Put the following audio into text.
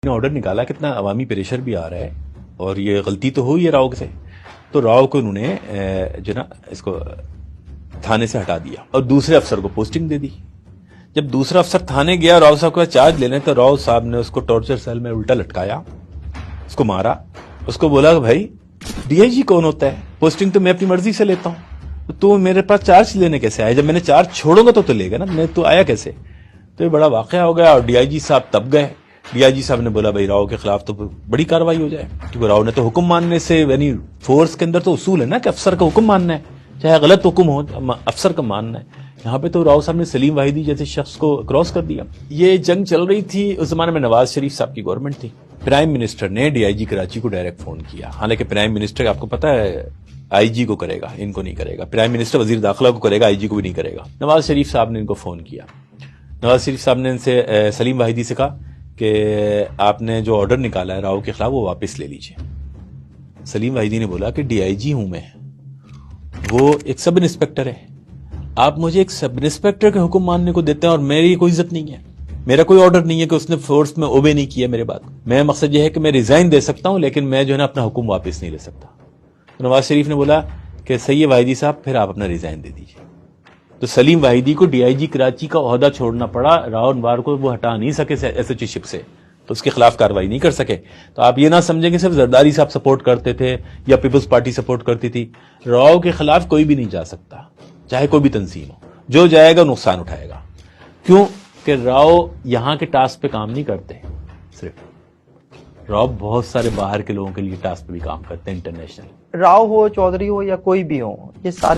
Order نکالا، کتنا عوامی پریشر بھی آ رہا ہے اور یہ غلطی تو ہوئی ہے راؤ سے، تو راؤ کو انہوں نے جو نا اس کو تھانے سے ہٹا دیا اور دوسرے افسر کو پوسٹنگ دے دی۔ جب دوسرا افسر تھانے گیا راؤ صاحب کا چارج لینے، تو راؤ صاحب نے اس کو ٹارچر سیل میں الٹا لٹکایا، اس کو مارا، اس کو بولا کہ بھائی ڈی آئی جی کون ہوتا ہے؟ پوسٹنگ تو میں اپنی مرضی سے لیتا ہوں، تو میرے پاس چارج لینے کیسے آیا؟ جب میں نے چارج چھوڑوں گا تو لے گا نا، میں تو آیا کیسے؟ تو یہ بڑا واقعہ ہو گیا اور ڈی آئی جی صاحب تب گئے۔ ڈی آئی جی صاحب نے بولا بھائی راؤ کے خلاف تو بڑی کاروائی ہو جائے، کیونکہ راؤ نے تو حکم ماننے سے، یعنی فورس کے اندر تو اصول ہے نا کہ افسر کا حکم ماننا ہے، چاہے غلط حکم ہو افسر کا ماننا ہے۔ یہاں پہ تو راؤ صاحب نے سلیم واحدی جیسے شخص کو کراس کر دیا۔ یہ جنگ چل رہی تھی، اس زمانے میں نواز شریف صاحب کی گورنمنٹ تھی۔ پرائم منسٹر نے ڈی آئی جی کراچی کو ڈائریکٹ فون کیا، حالانکہ پرائم منسٹر آپ کو پتا ہے آئی جی کو کرے گا، ان کو نہیں کرے گا۔ پرائم منسٹر وزیر داخلہ کو کرے گا، آئی جی کو بھی نہیں کرے گا۔ نواز شریف صاحب نے ان کو فون کیا۔ نواز شریف صاحب نے ان سے سلیم واحدی سے کہا کہ آپ نے جو آرڈر نکالا ہے راؤ کے خلاف وہ واپس لے لیجیے۔ سلیم واحدی نے بولا کہ ڈی آئی جی ہوں میں، وہ ایک سب انسپیکٹر ہے، آپ مجھے ایک سب انسپیکٹر کے حکم ماننے کو دیتے ہیں اور میری کوئی عزت نہیں ہے، میرا کوئی آرڈر نہیں ہے کہ اس نے فورس میں اوبے نہیں کیا میرے بات۔ میں مقصد یہ ہے کہ میں ریزائن دے سکتا ہوں لیکن میں جو ہے نا اپنا حکم واپس نہیں لے سکتا۔ نواز شریف نے بولا کہ صحیح ہے واحدی صاحب، پھر آپ اپنا ریزائن دے دیجیے۔ تو سلیم واحدی کو ڈی آئی جی کراچی کا عہدہ چھوڑنا پڑا، راؤ انوار کو وہ ہٹا نہیں سکے ایس ایچ او شپ سے، تو اس کے خلاف کاروائی نہیں کر سکے۔ تو آپ یہ نہ سمجھیں کہ صرف زرداری صاحب سپورٹ کرتے تھے یا پیپلز پارٹی سپورٹ کرتی تھی، راؤ کے خلاف کوئی بھی نہیں جا سکتا، چاہے کوئی بھی تنظیم ہو، جو جائے گا نقصان اٹھائے گا۔ کیوں کہ راؤ یہاں کے ٹاسک پہ کام نہیں کرتے، صرف راؤ بہت سارے باہر کے لوگوں کے لیے ٹاسک پہ بھی کام کرتے ہیں، انٹرنیشنل۔ راؤ ہو، چودھری ہو یا کوئی بھی ہو، یہ سارے